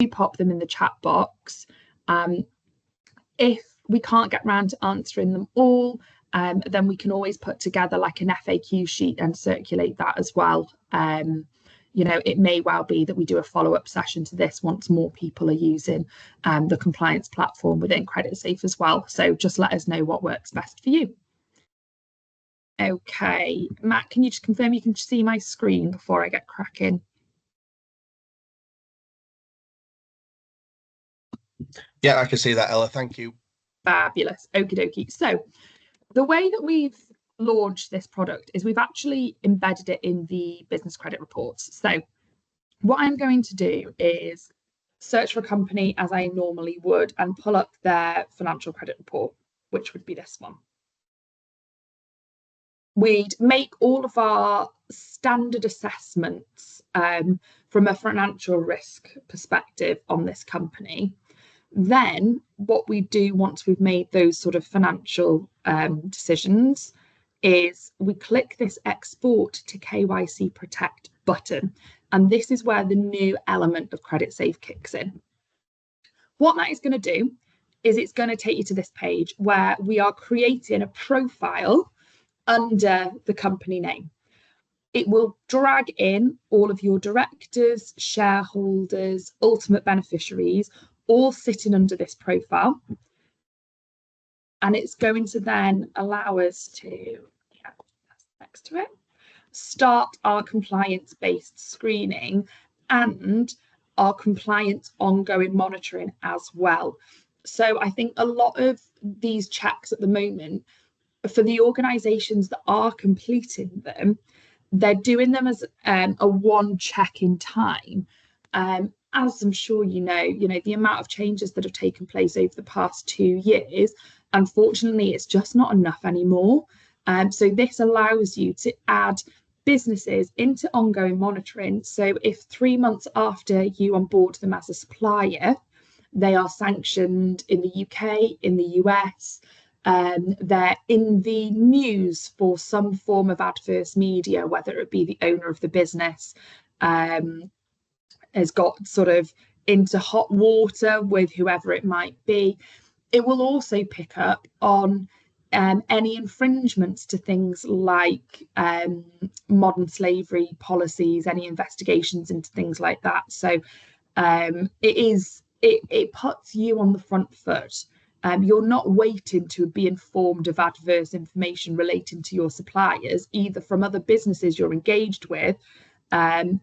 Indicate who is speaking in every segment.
Speaker 1: pop them in the chat box. If we can't get round to answering them all, then we can always put together like an FAQ sheet and circulate that as well. You know, it may well be that we do a follow-up session to this once more people are using the compliance platform within CreditSafe as well. So just let us know what works best for you. Okay, Matt, can you just confirm you can see my screen before I get cracking?
Speaker 2: Yeah, I can see that, Ella. Thank you.
Speaker 1: Fabulous. Okie dokie. So the way that we've launched this product is we've actually embedded it in the business credit reports. So what I'm going to do is search for a company as I normally would and pull up their financial credit report, which would be this one. We'd make all of our standard assessments from a financial risk perspective on this company. Then what we do once we've made those sort of financial decisions is we click this export to KYC protect button. And this is where the new element of CreditSafe kicks in. What that is going to do is it's going to take you to this page where we are creating a profile under the company name. It will drag in all of your directors, shareholders, ultimate beneficiaries, all sitting under this profile. And it's going to then allow us to, that's next to it, start our compliance-based screening and our compliance ongoing monitoring as well. So I think a lot of these checks at the moment, for the organisations that are completing them, they're doing them as a one check in time. As I'm sure you know, the amount of changes that have taken place over the past 2 years, unfortunately, it's just not enough anymore. So this allows you to add businesses into ongoing monitoring. So if 3 months after you onboard them as a supplier, they are sanctioned in the UK, in the US, they're in the news for some form of adverse media, whether it be the owner of the business has got sort of into hot water with whoever it might be. It will also pick up on any infringements to things like modern slavery policies, any investigations into things like that. So it puts you on the front foot. You're not waiting to be informed of adverse information relating to your suppliers, either from other businesses you're engaged with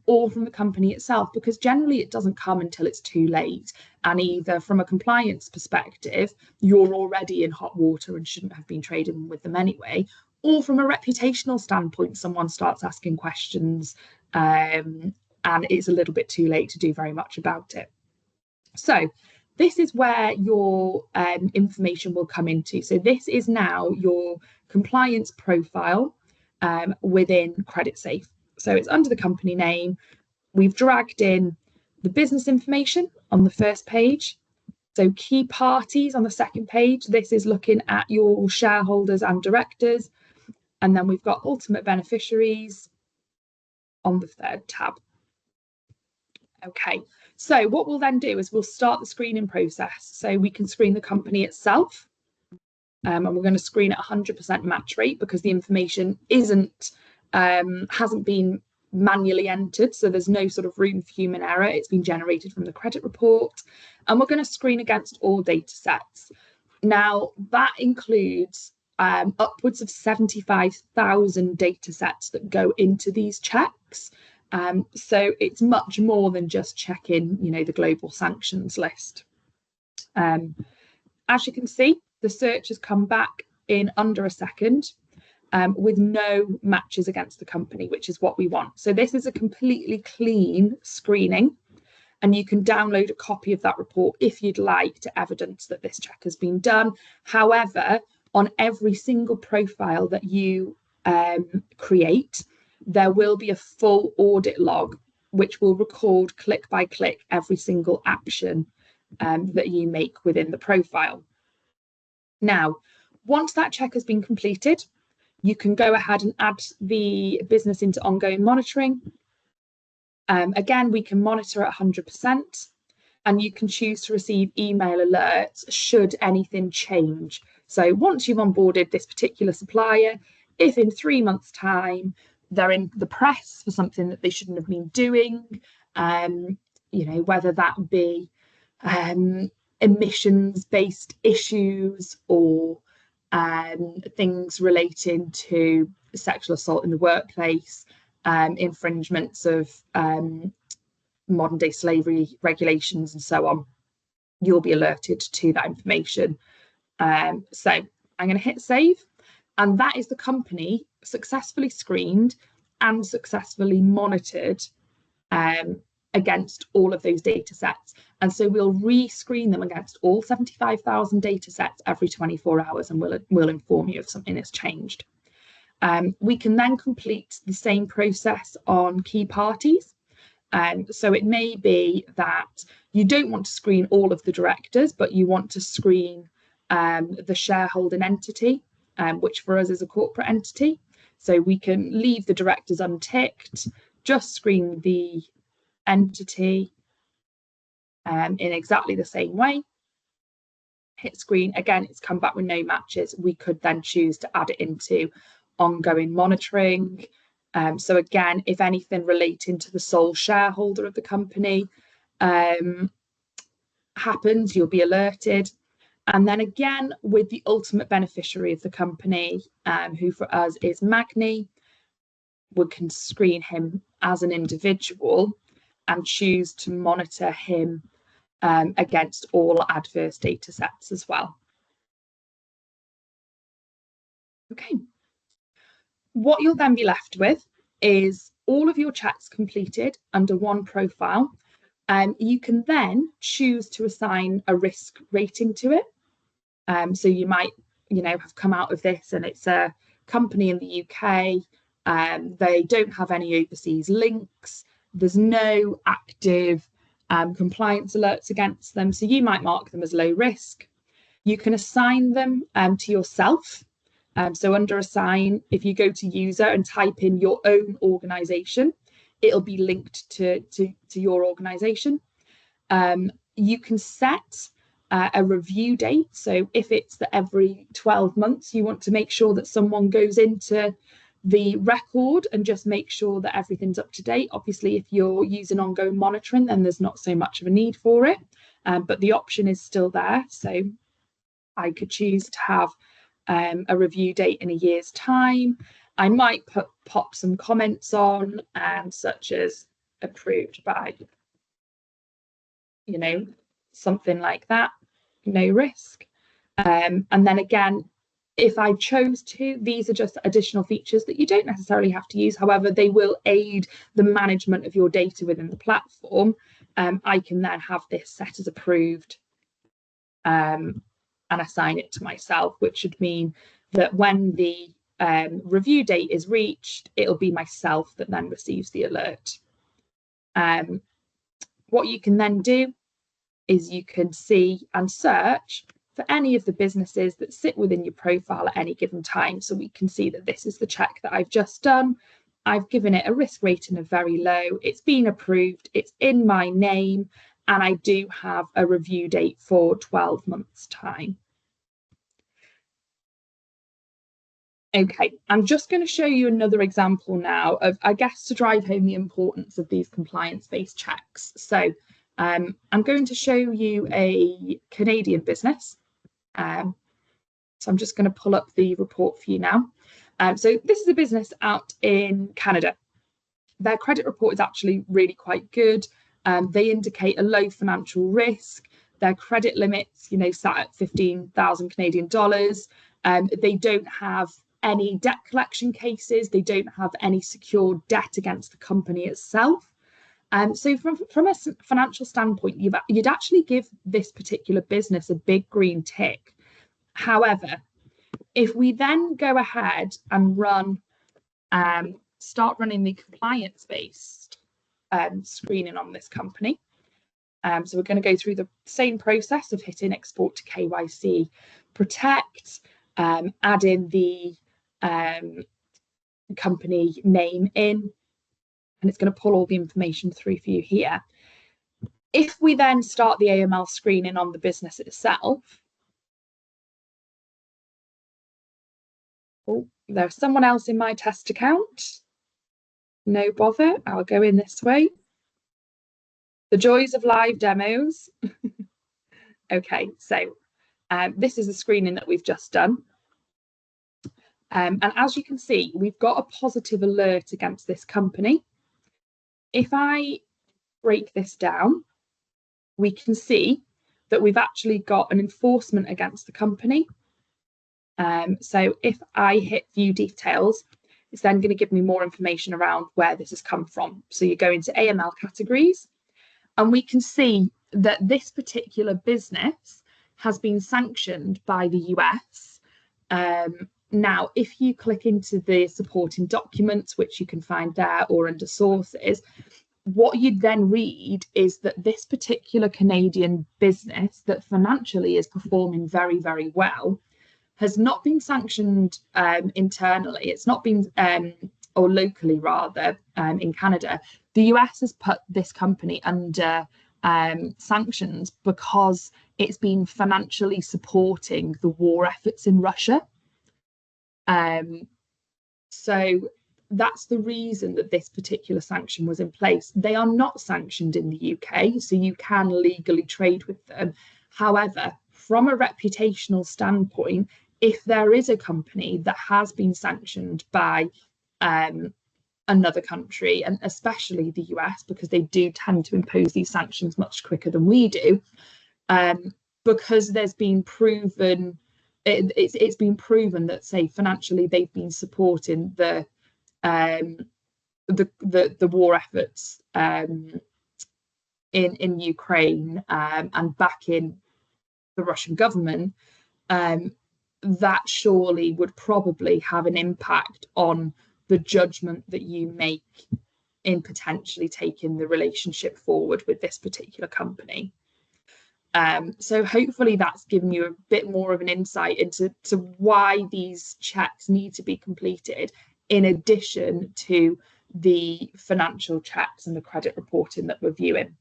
Speaker 1: or from the company itself, because generally it doesn't come until it's too late. And either from a compliance perspective, you're already in hot water and shouldn't have been trading with them anyway, or from a reputational standpoint, someone starts asking questions and it's a little bit too late to do very much about it. So this is where your information will come into. So this is now your compliance profile within CreditSafe. So it's under the company name. We've dragged in the business information on the first page. So key parties on the second page. This is looking at your shareholders and directors. And then we've got ultimate beneficiaries on the third tab. Okay, so what we'll then do is we'll start the screening process. So we can screen the company itself. And we're going to screen at 100% match rate because the information hasn't been manually entered, so there's no sort of room for human error. It's been generated from the credit report, and we're going to screen against all data sets. Now that includes upwards of 75,000 data sets that go into these checks. So it's much more than just checking, the global sanctions list. As you can see, the search has come back in under a second. With no matches against the company, which is what we want. So this is a completely clean screening, and you can download a copy of that report if you'd like to evidence that this check has been done. However, on every single profile that you create, there will be a full audit log, which will record click by click every single action that you make within the profile. Now, once that check has been completed, you can go ahead and add the business into ongoing monitoring. Again, we can monitor at 100%. and you can choose to receive email alerts should anything change. So once you've onboarded this particular supplier, if in 3 months' time they're in the press for something that they shouldn't have been doing, whether that be emissions-based issues or things relating to sexual assault in the workplace, infringements of modern day slavery regulations and so on, you'll be alerted to that information. So I'm going to hit save, and that is the company successfully screened and successfully monitored against all of those data sets. And so we'll re-screen them against all 75,000 data sets every 24 hours, and we'll inform you if something has changed. We can then complete the same process on key parties. So it may be that you don't want to screen all of the directors, but you want to screen the shareholding entity, which for us is a corporate entity. So we can leave the directors unticked, just screen the entity in exactly the same way. Hit screen, again, it's come back with no matches. We could then choose to add it into ongoing monitoring. So again, if anything relating to the sole shareholder of the company happens, you'll be alerted. And then again, with the ultimate beneficiary of the company, who for us is Magni, we can screen him as an individual and choose to monitor him against all adverse data sets as well. Okay. What you'll then be left with is all of your checks completed under one profile. You can then choose to assign a risk rating to it. So you might, have come out of this and it's a company in the UK. They don't have any overseas links. There's no active compliance alerts against them. So you might mark them as low risk. You can assign them to yourself. So under assign, if you go to user and type in your own organization, it'll be linked to your organization. You can set a review date. So if it's that every 12 months, you want to make sure that someone goes into the record and just make sure that everything's up to date. Obviously, if you're using ongoing monitoring, then there's not so much of a need for it, but the option is still there. So I could choose to have a review date in a year's time. I might pop some comments on, such as approved by, something like that, no risk. And then again, if I chose to, these are just additional features that you don't necessarily have to use. However, they will aid the management of your data within the platform. I can then have this set as approved and assign it to myself, which should mean that when the review date is reached, it'll be myself that then receives the alert. What you can then do is you can see and search for any of the businesses that sit within your profile at any given time. So we can see that this is the check that I've just done. I've given it a risk rating of very low. It's been approved. It's in my name. And I do have a review date for 12 months' time. Okay, I'm just going to show you another example now of, I guess, to drive home the importance of these compliance-based checks. So I'm going to show you a Canadian business. So I'm just going to pull up the report for you now. So this is a business out in Canada. Their credit report is actually really quite good. They indicate a low financial risk. Their credit limits, sat at 15,000 Canadian dollars. They don't have any debt collection cases. They don't have any secured debt against the company itself. So from a financial standpoint, you'd actually give this particular business a big green tick. However, if we then go ahead and start running the compliance-based screening on this company, so we're going to go through the same process of hitting export to KYC, protect, add in the company name in, and it's going to pull all the information through for you here. If we then start the AML screening on the business itself, oh, there's someone else in my test account. No bother, I'll go in this way. The joys of live demos. Okay, so this is the screening that we've just done. And as you can see, we've got a positive alert against this company. If I break this down, we can see that we've actually got an enforcement against the company. So if I hit view details, it's then going to give me more information around where this has come from. So you go into AML categories, and we can see that this particular business has been sanctioned by the US. Now, if you click into the supporting documents, which you can find there or under sources, what you'd then read is that this particular Canadian business that financially is performing very, very well has not been sanctioned internally. It's not been, or locally rather, in Canada. The US has put this company under sanctions because it's been financially supporting the war efforts in Russia. So that's the reason that this particular sanction was in place. They are not sanctioned in the UK, so you can legally trade with them. However, from a reputational standpoint, if there is a company that has been sanctioned by another country, and especially the US, because they do tend to impose these sanctions much quicker than we do, because there's been proven, it's been proven that, say, financially they've been supporting the war efforts in Ukraine and backing the Russian government, that surely would probably have an impact on the judgment that you make in potentially taking the relationship forward with this particular company. So hopefully that's given you a bit more of an insight into why these checks need to be completed, in addition to the financial checks and the credit reporting that we're viewing.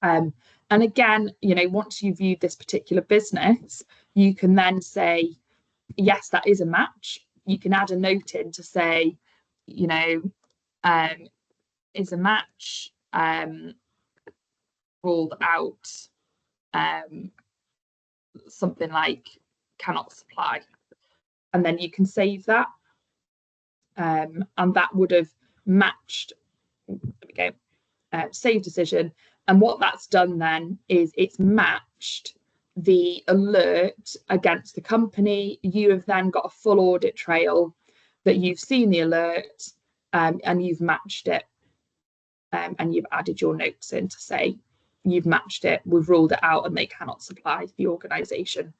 Speaker 1: And again, you know, once you've viewed this particular business, you can then say, yes, that is a match. You can add a note in to say, you know, is a match ruled out, something like cannot supply, and then you can save that, and that would have matched. There we go. Save decision, and what that's done then is it's matched the alert against the company. You have then got a full audit trail that you've seen the alert, and you've matched it, and you've added your notes in to say you've matched it, we've ruled it out, and they cannot supply the organisation.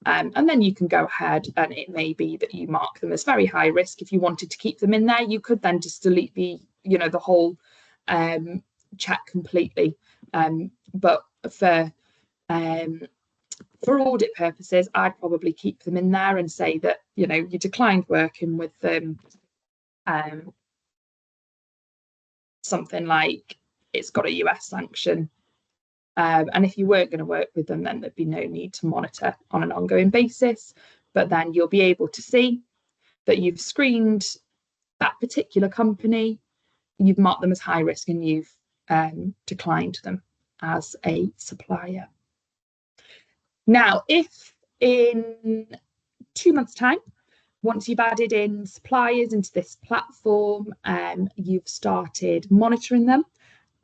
Speaker 1: And then you can go ahead, and it may be that you mark them as very high risk. If you wanted to keep them in there, you could then just delete the whole check completely. But for audit purposes, I'd probably keep them in there and say that, you know, you declined working with them. Something like it's got a US sanction. And if you weren't going to work with them, then there'd be no need to monitor on an ongoing basis. But then you'll be able to see that you've screened that particular company, you've marked them as high risk, and you've declined them as a supplier. Now, if in 2 months' time, once you've added in suppliers into this platform, you've started monitoring them,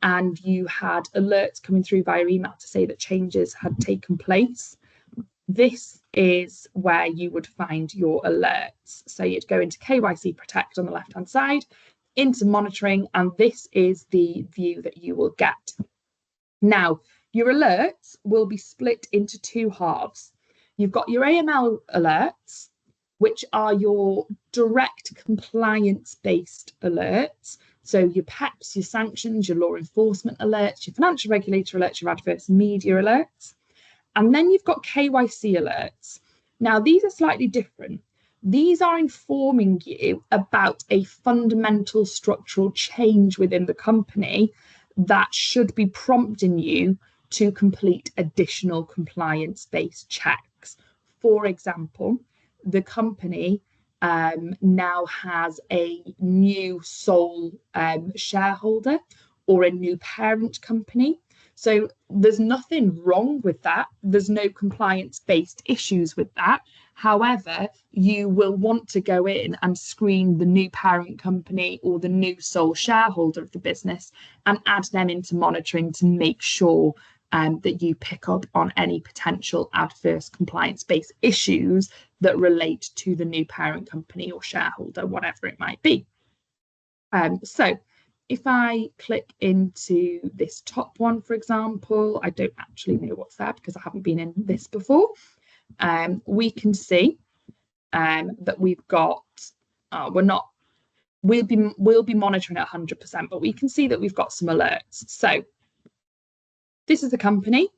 Speaker 1: and you had alerts coming through via email to say that changes had taken place, this is where you would find your alerts. So you'd go into KYC Protect on the left-hand side, into monitoring, and this is the view that you will get. Now, your alerts will be split into two halves. You've got your AML alerts, which are your direct compliance-based alerts. So your PEPs, your sanctions, your law enforcement alerts, your financial regulator alerts, your adverse media alerts. And then you've got KYC alerts. Now, these are slightly different. These are informing you about a fundamental structural change within the company that should be prompting you to complete additional compliance-based checks. For example, the company now has a new sole shareholder or a new parent company. So there's nothing wrong with that. There's no compliance-based issues with that. However, you will want to go in and screen the new parent company or the new sole shareholder of the business and add them into monitoring to make sure that you pick up on any potential adverse compliance-based issues that relate to the new parent company or shareholder, whatever it might be. So if I click into this top one, for example, I don't actually know what's there because I haven't been in this before. We can see that we've got, we'll be monitoring at 100%, but we can see that we've got some alerts. So this is the company.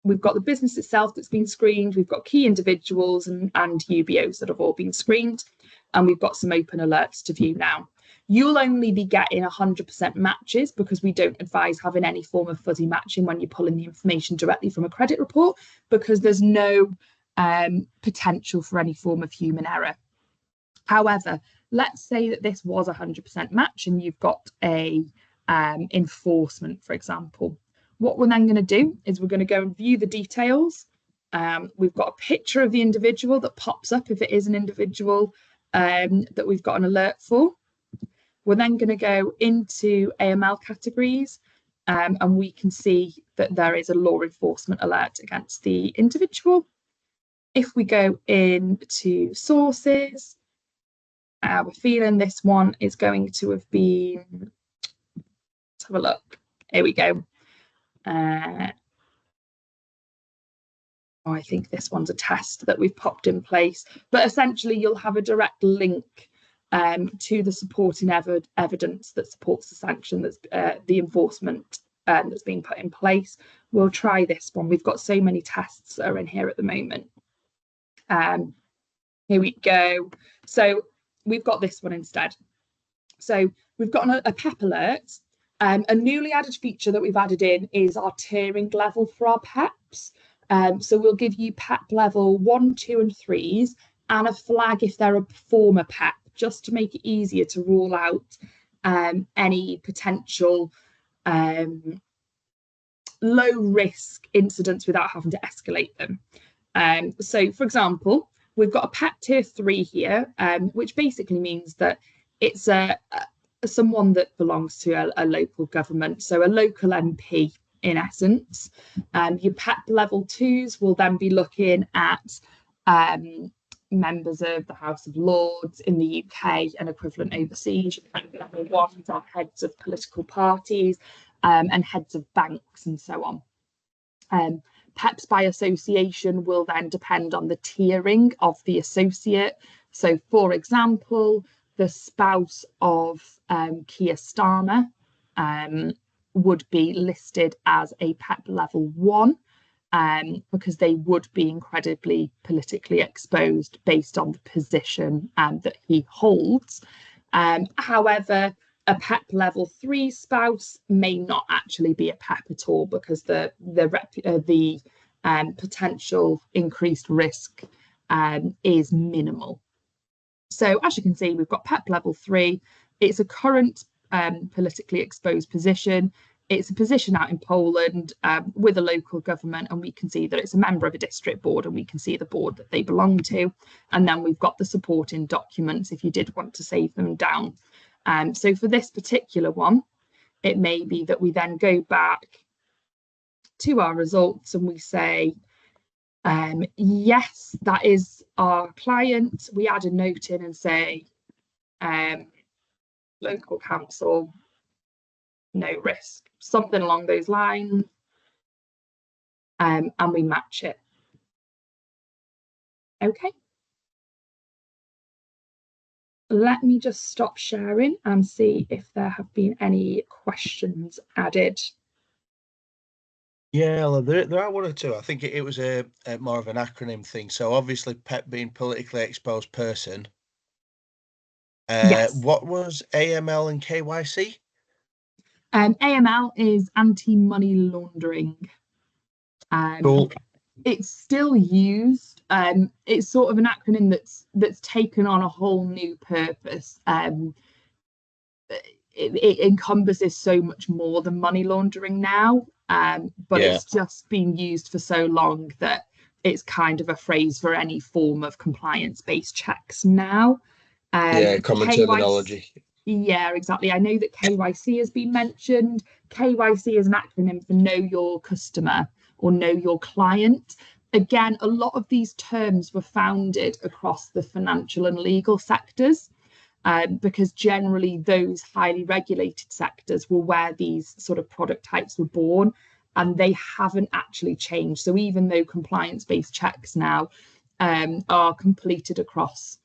Speaker 1: We've got the business itself that's been screened. We've got key individuals and UBOs that have all been screened. And we've got some open alerts to view now. You'll only be getting 100% matches because we don't advise having any form of fuzzy matching when you're pulling the information directly from a credit report, because there's no potential for any form of human error. However, let's say that this was 100% match and you've got a enforcement, for example. What we're then going to do is we're going to go and view the details. We've got a picture of the individual that pops up if it is an individual that we've got an alert for. We're then going to go into AML categories and we can see that there is a law enforcement alert against the individual. If we go into sources, we're feeling this one is going to have been, let's have a look. Here we go. I think this one's a test that we've popped in place, but essentially you'll have a direct link to the supporting evidence that supports the sanction that's the enforcement that's been put in place. We'll try this one. We've got so many tests that are in here at the moment. Here we go. So we've got this one instead. So we've got a PEP alert. A newly added feature that we've added in is our tiering level for our PEPs. So we'll give you PEP level 1, 2, and 3s and a flag if they're a performer PEP, just to make it easier to rule out any potential low risk incidents without having to escalate them. So for example, we've got a PEP tier 3 here, which basically means that it's someone that belongs to a local government, so a local MP in essence. Your PEP level 2s will then be looking at members of the House of Lords in the UK and equivalent overseas. Level 1s are heads of political parties and heads of banks and so on. PEPs by association will then depend on the tiering of the associate. So for example, the spouse of Keir Starmer would be listed as a PEP level 1 because they would be incredibly politically exposed based on the position that he holds. However, a PEP level 3 spouse may not actually be a PEP at all because the potential increased risk is minimal. So as you can see, we've got PEP level 3. It's a current politically exposed position. It's a position out in Poland with a local government, and we can see that it's a member of a district board, and we can see the board that they belong to. And then we've got the supporting documents if you did want to save them down. So for this particular one, it may be that we then go back to our results and we say, yes, that is our client. We add a note in and say, local council, no risk, something along those lines, and we match it. Okay. Let me just stop sharing and see if there have been any questions added.
Speaker 2: Yeah, there are one or two. I think it was a more of an acronym thing. So obviously PEP being politically exposed person.
Speaker 1: Yes.
Speaker 2: What was AML and KYC?
Speaker 1: AML is anti-money laundering.
Speaker 2: Cool.
Speaker 1: It's still used. It's sort of an acronym that's taken on a whole new purpose. It encompasses so much more than money laundering now, but
Speaker 2: Yeah.
Speaker 1: it's just been used for so long that it's kind of a phrase for any form of compliance-based checks now.
Speaker 2: Yeah, common
Speaker 1: KYC,
Speaker 2: terminology.
Speaker 1: yeah, exactly. I know that KYC has been mentioned. KYC is an acronym for Know Your Customer or Know Your Client. Again, a lot of these terms were founded across the financial and legal sectors, because generally those highly regulated sectors were where these sort of product types were born, and they haven't actually changed. So even though compliance-based checks now are completed across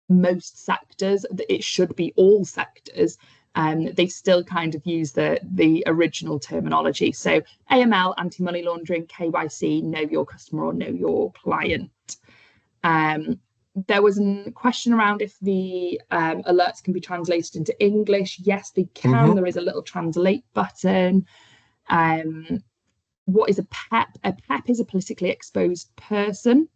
Speaker 1: most sectors, it should be all sectors, they still kind of use the original terminology. So AML, anti-money laundering, KYC, know your customer or know your client. There was a question around if the alerts can be translated into English. Yes, they can. There is a little translate button. What is a PEP? A PEP is a politically exposed person.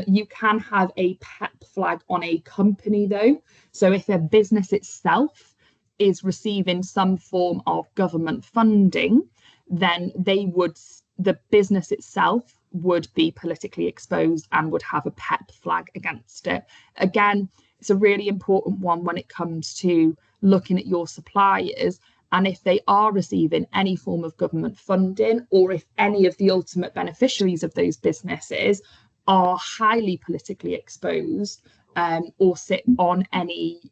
Speaker 1: You can have a PEP flag on a company though. So if a business itself is receiving some form of government funding, then the business itself would be politically exposed and would have a PEP flag against it. Again, it's a really important one when it comes to looking at your suppliers, and if they are receiving any form of government funding, or if any of the ultimate beneficiaries of those businesses are highly politically exposed, or sit on any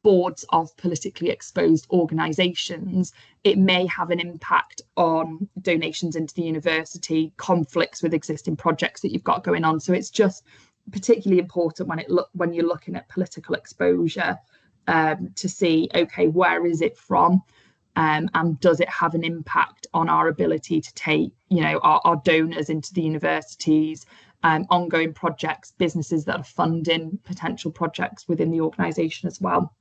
Speaker 1: boards of politically exposed organisations, it may have an impact on donations into the university, conflicts with existing projects that you've got going on. So it's just particularly important when you're looking at political exposure, to see, okay, where is it from? And does it have an impact on our ability to take, our donors into the universities, ongoing projects, businesses that are funding potential projects within the organisation as well.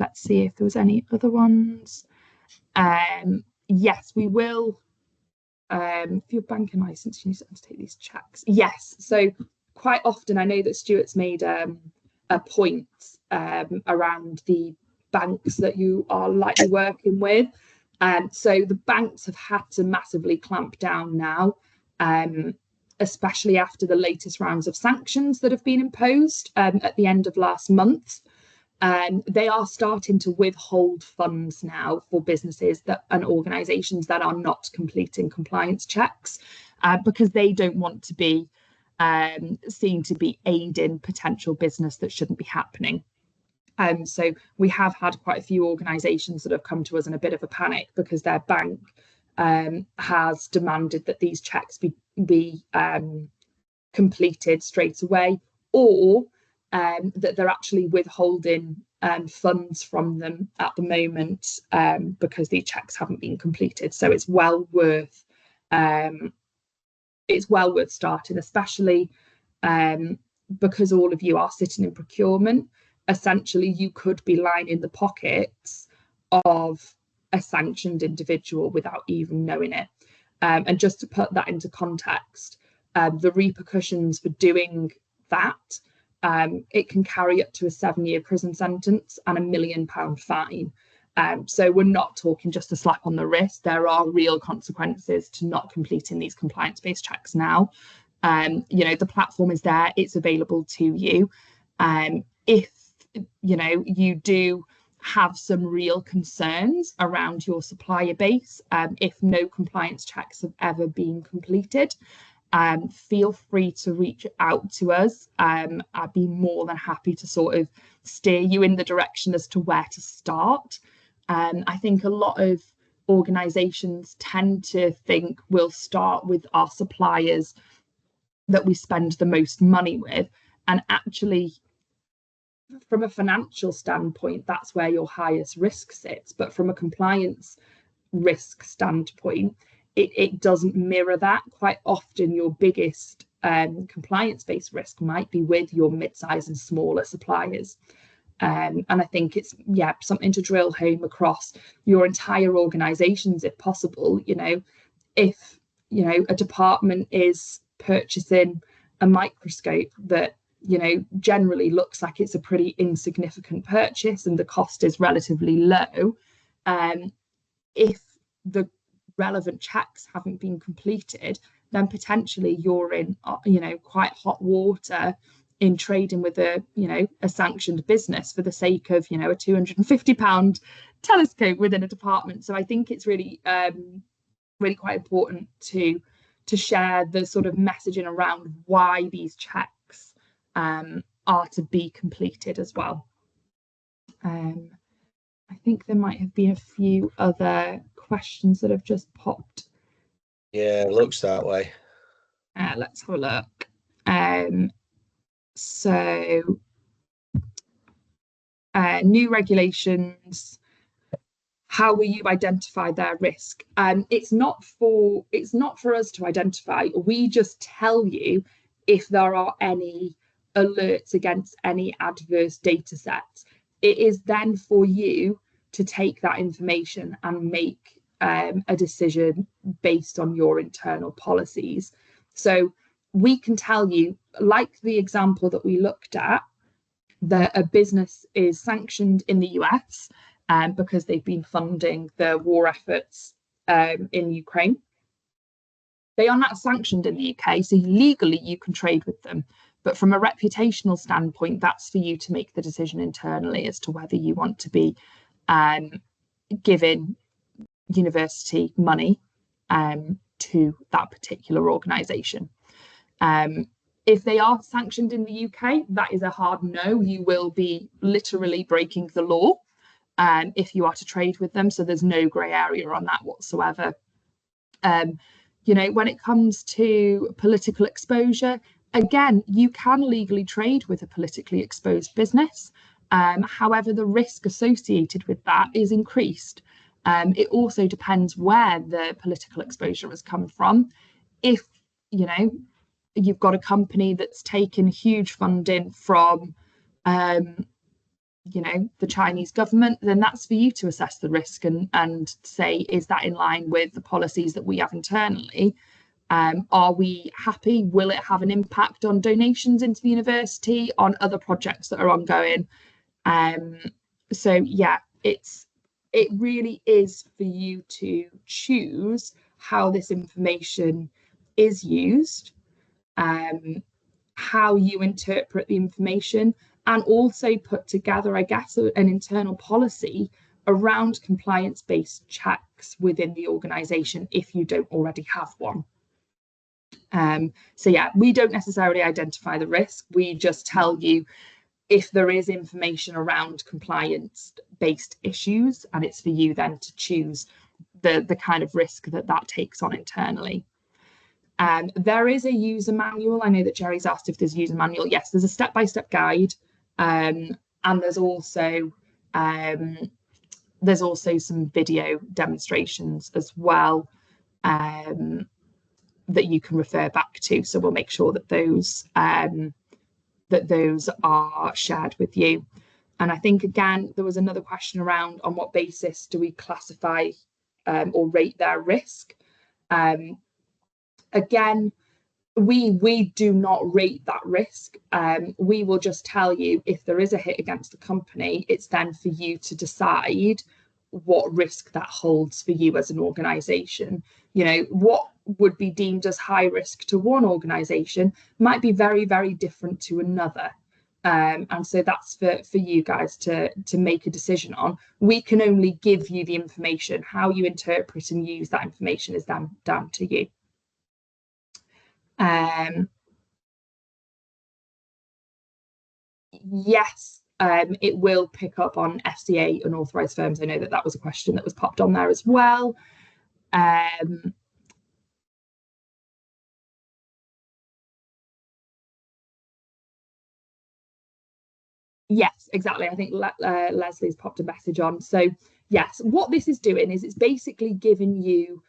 Speaker 1: Let's see if there was any other ones. Yes, we will. For your banking license, you need to undertake these checks. Yes, so quite often I know that Stuart's made a point around the banks that you are likely working with. So the banks have had to massively clamp down now, especially after the latest rounds of sanctions that have been imposed at the end of last month. They are starting to withhold funds now for businesses and organisations that are not completing compliance checks, because they don't want to be seen to be aiding potential business that shouldn't be happening. So we have had quite a few organisations that have come to us in a bit of a panic because their bank has demanded that these checks be completed straight away, or that they're actually withholding funds from them at the moment, because the checks haven't been completed. So it's well worth starting, especially because all of you are sitting in procurement. Essentially, you could be lining the pockets of a sanctioned individual without even knowing it. And just to put that into context, the repercussions for doing that, it can carry up to a 7-year prison sentence and £1 million fine. So we're not talking just a slap on the wrist. There are real consequences to not completing these compliance-based checks now. The platform is there, it's available to you. If you do have some real concerns around your supplier base, if no compliance checks have ever been completed, feel free to reach out to us. I'd be more than happy to sort of steer you in the direction as to where to start. I think a lot of organisations tend to think we'll start with our suppliers that we spend the most money with, and actually from a financial standpoint, that's where your highest risk sits. But from a compliance risk standpoint, it doesn't mirror that. Quite often your biggest compliance-based risk might be with your mid-size and smaller suppliers. And I think it's, yeah, something to drill home across your entire organisations if possible. You know, if, you know, a department is purchasing a microscope that, you know, generally looks like it's a pretty insignificant purchase and the cost is relatively low, if the relevant checks haven't been completed, then potentially you're in, you know, quite hot water in trading with a, you know, a sanctioned business for the sake of, you know, a £250 telescope within a department. So I think it's really, really quite important to share the sort of messaging around why these checks are to be completed as well. I think there might have been a few other questions that have just popped.
Speaker 2: Yeah, it looks that way.
Speaker 1: Let's have a look. So new regulations, how will you identify their risk? It's not for us to identify. We just tell you if there are any alerts against any adverse data sets. It is then for you to take that information and make a decision based on your internal policies. So we can tell you, like the example that we looked at, that a business is sanctioned in the US because they've been funding the war efforts in Ukraine. They are not sanctioned in the UK, so legally you can trade with them. But from a reputational standpoint, that's for you to make the decision internally as to whether you want to be giving university money to that particular organisation. If they are sanctioned in the UK, that is a hard no. You will be literally breaking the law if you are to trade with them. So there's no grey area on that whatsoever. You know, when it comes to political exposure, again, you can legally trade with a politically exposed business. However, the risk associated with that is increased. It also depends where the political exposure has come from. If, you know, you've got a company that's taken huge funding from, you know, the Chinese government, then that's for you to assess the risk and say, is that in line with the policies that we have internally? Are we happy? Will it have an impact on donations into the university, on other projects that are ongoing? So yeah, it really is for you to choose how this information is used, how you interpret the information, and also put together, I guess, an internal policy around compliance-based checks within the organisation if you don't already have one. So yeah, we don't necessarily identify the risk. We just tell you if there is information around compliance-based issues, and it's for you then to choose the kind of risk that takes on internally. There is a user manual. I know that Jerry's asked if there's a user manual. Yes, there's a step-by-step guide, and there's also some video demonstrations as well that you can refer back to. So we'll make sure that those are shared with you. And I think, again, there was another question around on what basis do we classify or rate their risk. Again, we do not rate that risk. We will just tell you if there is a hit against the company, it's then for you to decide what risk that holds for you as an organisation. You know, what would be deemed as high risk to one organisation might be very, very different to another. And so that's for you guys to make a decision on. We can only give you the information. How you interpret and use that information is then down to you. Yes, it will pick up on FCA unauthorized firms. I know that was a question that was popped on there as well. Yes, exactly. I think Leslie's popped a message on. So yes, what this is doing is it's basically giving you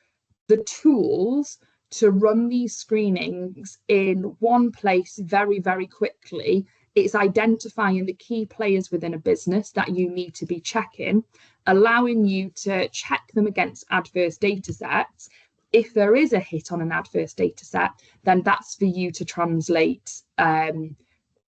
Speaker 1: the tools to run these screenings in one place very, very quickly it's identifying the key players within a business that you need to be checking, allowing you to check them against adverse data sets. If there is a hit on an adverse data set, then that's for you to translate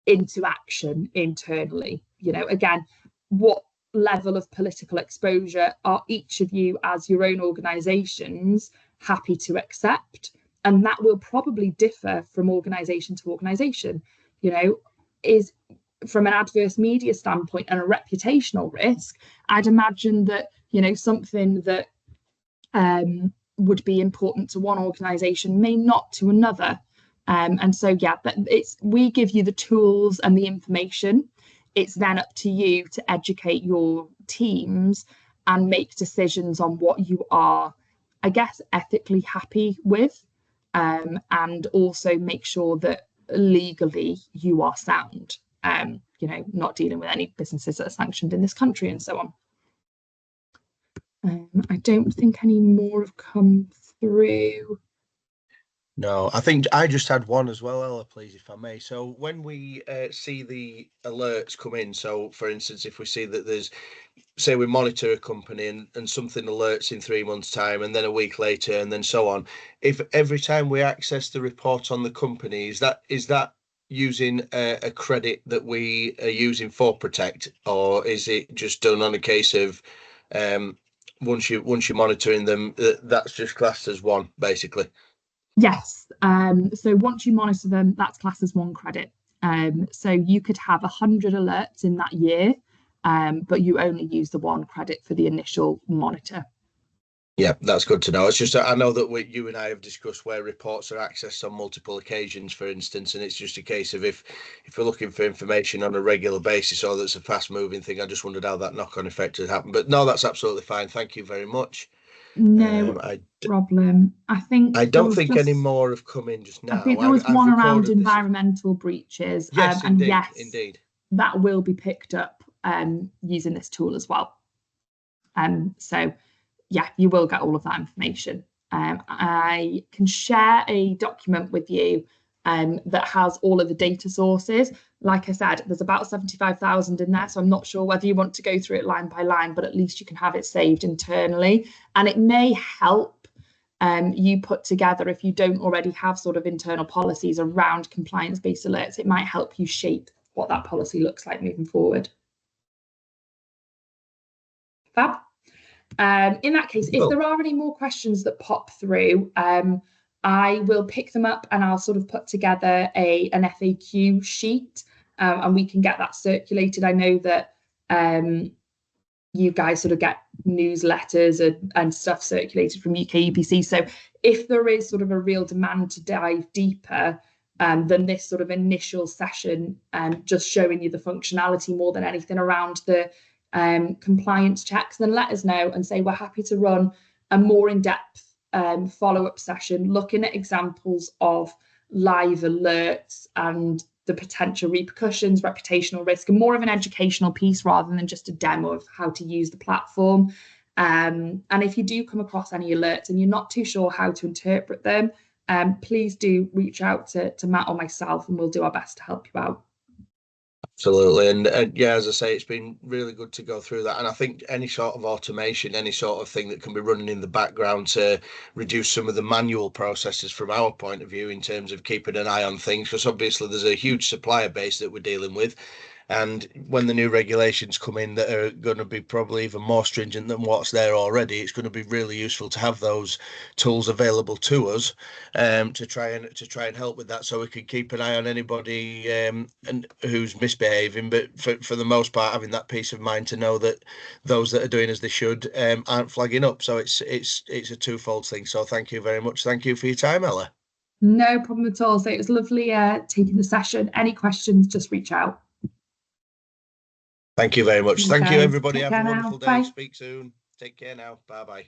Speaker 1: into action internally. You know, again, what level of political exposure are each of you as your own organisations happy to accept? And that will probably differ from organisation to organisation. You know, is from an adverse media standpoint and a reputational risk, I'd imagine that, you know, something that would be important to one organisation may not to another. And so, yeah, but we give you the tools and the information. It's then up to you to educate your teams and make decisions on what you are, I guess, ethically happy with, and also make sure that legally you are sound. You know, not dealing with any businesses that are sanctioned in this country and so on. I don't think any more have come through.
Speaker 2: No, I think I just had one as well, Ella, please, if I may. So when we see the alerts come in, so for instance, if we see that there's, say we monitor a company and something alerts in 3 months' time and then a week later and then so on, if every time we access the report on the company, is that using a credit that we are using for Protect, or is it just done on a case of once you're monitoring them, that's just classed as one, basically?
Speaker 1: Yes. So once you monitor them, that's classed as one credit. So you could have 100 alerts in that year, but you only use the one credit for the initial monitor.
Speaker 2: Yeah, that's good to know. It's just I know that you and I have discussed where reports are accessed on multiple occasions, for instance, and it's just a case of if we're looking for information on a regular basis or that's a fast moving thing, I just wondered how that knock-on effect had happened. But no, that's absolutely fine. Thank you very much.
Speaker 1: No problem. I think there
Speaker 2: don't
Speaker 1: was
Speaker 2: think any
Speaker 1: just,
Speaker 2: more have come in just
Speaker 1: I
Speaker 2: now.
Speaker 1: think there was
Speaker 2: I've
Speaker 1: one around
Speaker 2: recorded this.
Speaker 1: environmental breaches.
Speaker 2: Yes,
Speaker 1: And
Speaker 2: indeed,
Speaker 1: yes,
Speaker 2: indeed.
Speaker 1: that will be picked up using this tool as well. So yeah, you will get all of that information. I can share a document with you that has all of the data sources. Like I said, there's about 75,000 in there, so I'm not sure whether you want to go through it line by line, but at least you can have it saved internally. And it may help you put together, if you don't already have sort of internal policies around compliance-based alerts, it might help you shape what that policy looks like moving forward. Fab. In that case, if there are any more questions that pop through, I will pick them up and I'll sort of put together an FAQ sheet, and we can get that circulated. I know that you guys sort of get newsletters and stuff circulated from UK EPC. So if there is sort of a real demand to dive deeper than this sort of initial session, just showing you the functionality more than anything around the compliance checks, then let us know and say we're happy to run a more in-depth follow-up session looking at examples of live alerts and the potential repercussions, reputational risk, and more of an educational piece rather than just a demo of how to use the platform. And if you do come across any alerts and you're not too sure how to interpret them, please do reach out to Matt or myself and we'll do our best to help you out.
Speaker 2: Absolutely. And yeah, as I say, it's been really good to go through that. And I think any sort of automation, any sort of thing that can be running in the background to reduce some of the manual processes from our point of view in terms of keeping an eye on things, because obviously there's a huge supplier base that we're dealing with. And when the new regulations come in that are going to be probably even more stringent than what's there already, it's going to be really useful to have those tools available to us to try and help with that, so we can keep an eye on anybody and who's misbehaving. But for the most part, having that peace of mind to know that those that are doing as they should aren't flagging up. So it's a twofold thing. So thank you very much. Thank you for your time, Ella.
Speaker 1: No problem at all. So it was lovely taking the session. Any questions, just reach out.
Speaker 2: Thank you very much. Thank you, everybody.
Speaker 1: Take
Speaker 2: Have a
Speaker 1: care
Speaker 2: wonderful
Speaker 1: now.
Speaker 2: day.
Speaker 1: Bye.
Speaker 2: Speak soon. Take care now. Bye bye.